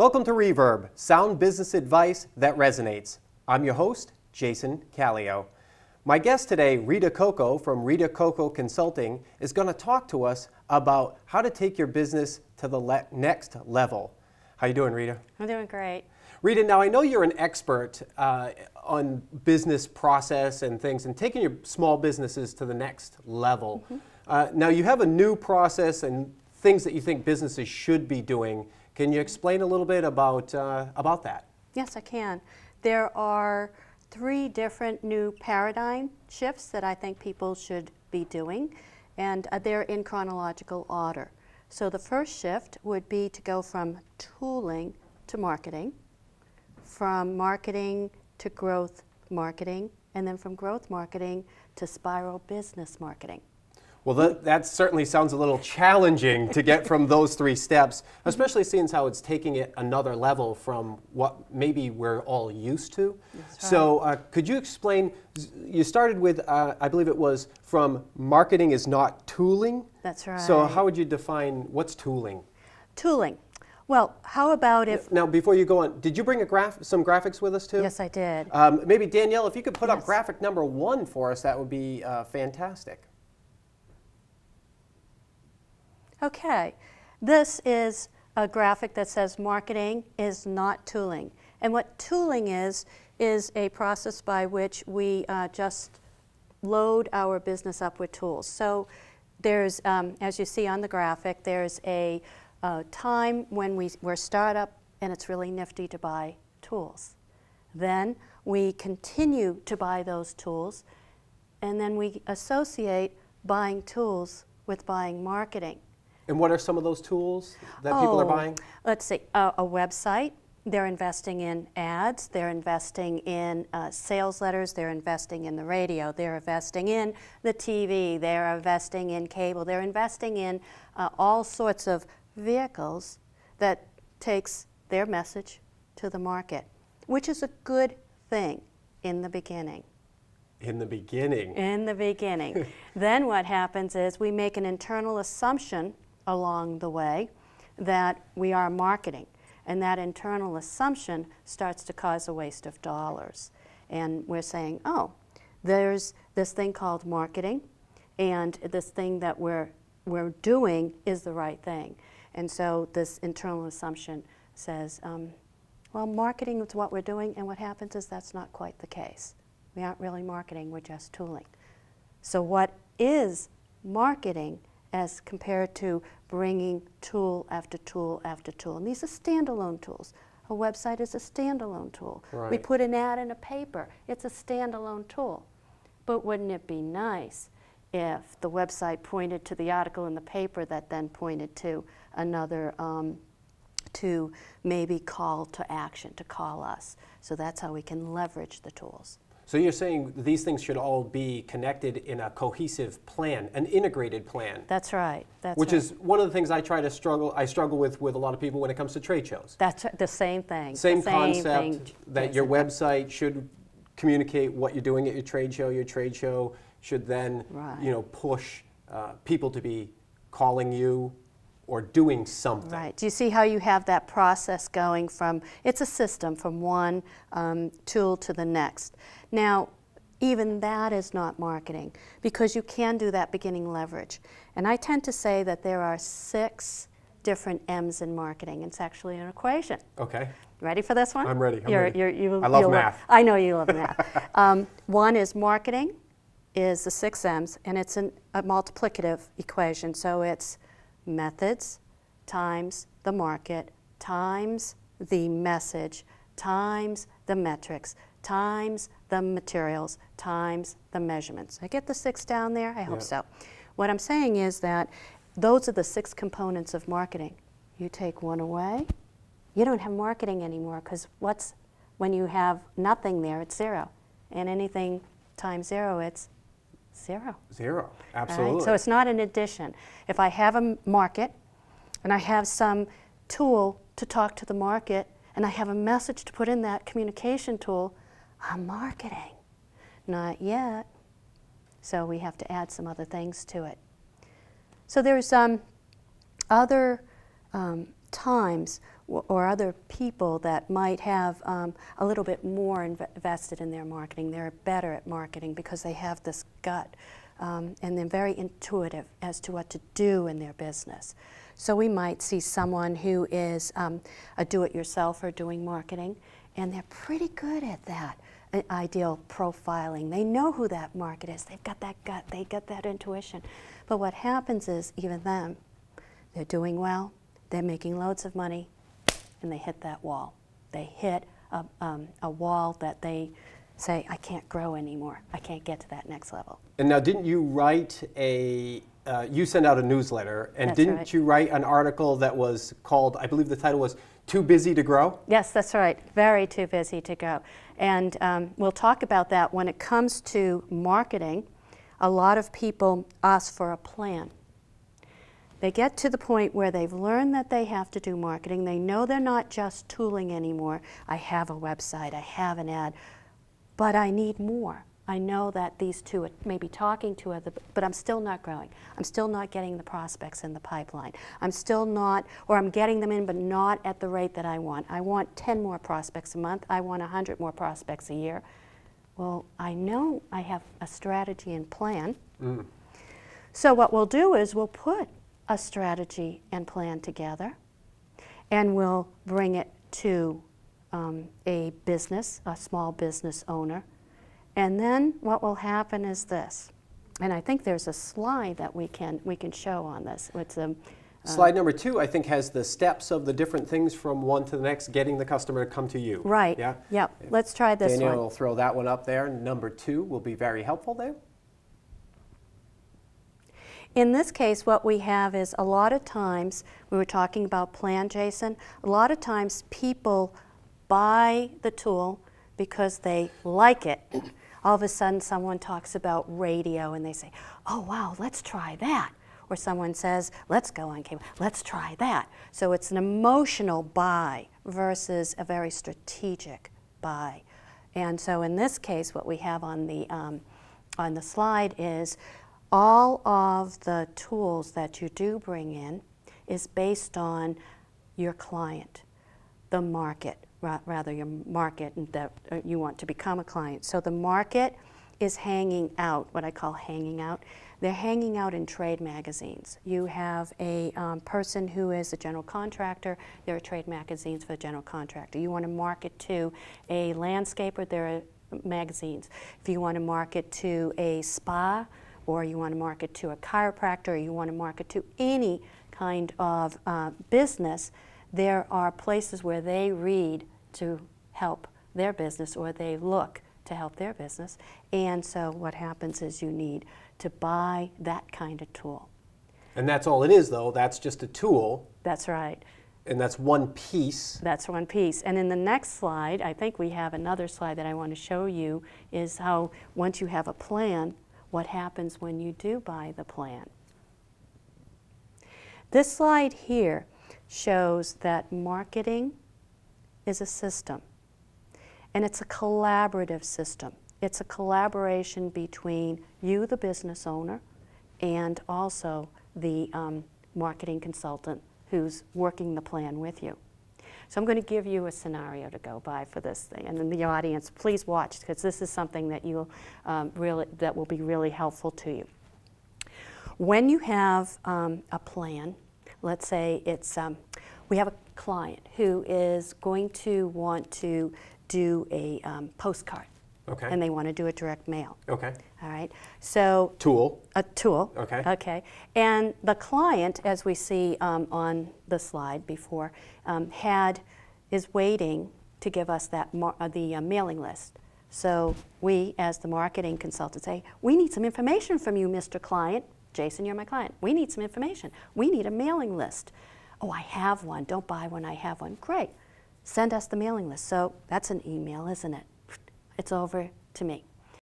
Welcome to Reverb, sound business advice that resonates. I'm your host, Jason Kallio. My guest today, Rita Coco from Rita Coco Consulting, is going to talk to us about how to take your business to the next level. How you doing, Rita? I'm doing great. Rita, now I know you're an expert on business process and things and taking your small businesses to the next level. Now you have a new process and things that you think businesses should be doing. Can you explain a little bit about that? Yes, I can. There are 3 different new paradigm shifts that I think people should be doing, and they're in chronological order. So the first shift would be to go from tooling to marketing, from marketing to growth marketing, and then from growth marketing to spiral business marketing. Well, that certainly sounds a little challenging to get from those 3 steps, especially seeing how it's taking it another level from what maybe we're all used to. That's right. So could you explain, you started with, I believe it was, from marketing is not tooling? That's right. So how would you define, what's tooling? Tooling. Well, how about if... Now, before you go on, did you bring some graphics with us too? Yes, I did. Maybe Danielle, if you could put up Yes. graphic number 1 for us, that would be fantastic. Okay, this is a graphic that says marketing is not tooling. And what tooling is a process by which we just load our business up with tools. So there's, as you see on the graphic, there's a time when we're startup and it's really nifty to buy tools. Then we continue to buy those tools, and then we associate buying tools with buying marketing. And what are some of those tools that people are buying? Let's see, a website. They're investing in ads. They're investing in sales letters. They're investing in the radio. They're investing in the TV. They're investing in cable. They're investing in all sorts of vehicles that takes their message to the market, which is a good thing in the beginning. In the beginning. In the beginning. Then what happens is we make an internal assumption along the way that we are marketing, and that internal assumption starts to cause a waste of dollars. And we're saying, oh, there's this thing called marketing, and this thing that we're doing is the right thing. And so this internal assumption says, well, marketing is what we're doing, and what happens is that's not quite the case. We aren't really marketing, we're just tooling. So what is marketing as compared to bringing tool after tool after tool? And these are standalone tools. A website is a standalone tool. Right. We put an ad in a paper. It's a standalone tool. But wouldn't it be nice if the website pointed to the article in the paper that then pointed to another, to maybe call to action, to call us? So that's how we can leverage the tools. So you're saying these things should all be connected in a cohesive plan, an integrated plan. That's right. Which is one of the things I struggle with a lot of people when it comes to trade shows. That's the same thing. Same the concept that your website should communicate what you're doing at your trade show. Your trade show should then, push people to be calling you or doing something. Right. Do you see how you have that process going from, it's a system from one tool to the next. Now, even that is not marketing, because you can do that beginning leverage. And I tend to say that there are 6 different M's in marketing. It's actually an equation. Okay. Ready for this one? I'm ready. I love math. I know you love math. One is marketing, is the 6 M's, and it's a multiplicative equation. So it's methods times the market times the message times the metrics times the materials times the measurements. I get the 6 down there? I hope so. What I'm saying is that those are the 6 components of marketing. You take one away, you don't have marketing anymore, because when you have nothing there, it's 0. And anything times 0, it's 0. 0, absolutely. Right? So it's not an addition. If I have a market and I have some tool to talk to the market and I have a message to put in that communication tool, I'm marketing. Not yet. So we have to add some other things to it. So there's other times or other people that might have a little bit more invested in their marketing. They're better at marketing because they have this gut, and they're very intuitive as to what to do in their business. So we might see someone who is a do-it-yourselfer doing marketing, and they're pretty good at that. Ideal profiling. They know who that market is. They've got that gut. They got that intuition. But what happens is, even them, they're doing well, they're making loads of money, and they hit that wall. They hit a wall that they say, I can't grow anymore. I can't get to that next level. And now, didn't you write you sent out a newsletter, and That's didn't right. you write an article that was called, I believe the title was, Too Busy to Grow? Yes, that's right. Very too busy to grow. And we'll talk about that. When it comes to marketing, a lot of people ask for a plan. They get to the point where they've learned that they have to do marketing. They know they're not just tooling anymore. I have a website, I have an ad, but I need more. I know that these two are maybe talking to other, but I'm still not growing. I'm still not getting the prospects in the pipeline. I'm still not, or I'm getting them in, but not at the rate that I want. I want 10 more prospects a month. I want 100 more prospects a year. Well, I know I have a strategy and plan. So what we'll do is we'll put a strategy and plan together, and we'll bring it to a business, a small business owner. And then what will happen is this, and I think there's a slide that we can show on this. It's Slide number 2, I think, has the steps of the different things from one to the next, getting the customer to come to you. right. Yeah? Yep. Let's try this Danielle one. will throw that one up there. Number 2 will be very helpful there. In this case, what we have is a lot of times, we were talking about plan, Jason, a lot of times people buy the tool because they like it. All of a sudden someone talks about radio and they say, oh wow, let's try that. Or someone says, let's go on cable, let's try that. So it's an emotional buy versus a very strategic buy. And so in this case, what we have on the slide is all of the tools that you do bring in is based on your client, the market, rather your market that you want to become a client. So the market is hanging out, what I call hanging out. They're hanging out in trade magazines. You have a person who is a general contractor, there are trade magazines for a general contractor. You want to market to a landscaper, there are magazines. If you want to market to a spa, or you want to market to a chiropractor, or you want to market to any kind of business, there are places where they read to help their business, or they look to help their business. And so what happens is you need to buy that kind of tool. And that's all it is, though. That's just a tool. That's right. And that's one piece. That's one piece. And in the next slide, I think we have another slide that I want to show you, is how once you have a plan, what happens when you do buy the plan. This slide here shows that marketing is a system, and it's a collaborative system. It's a collaboration between you, the business owner, and also the marketing consultant who's working the plan with you. So I'm going to give you a scenario to go by for this thing, and then the audience, please watch, because this is something that you'll that will be really helpful to you. When you have a plan, let's say it's we have a client who is going to want to do a postcard. Okay. And they want to do a direct mail. Okay. All right. So Tool. a tool. Okay. Okay. And the client, as we see on the slide before, is waiting to give us that the mailing list. So we, as the marketing consultant, say, we need some information from you, Mr. Client. Jason, you're my client. We need some information. We need a mailing list. Oh, I have one. Don't buy one. I have one. Great. Send us the mailing list. So that's an email, isn't it? It's over to me.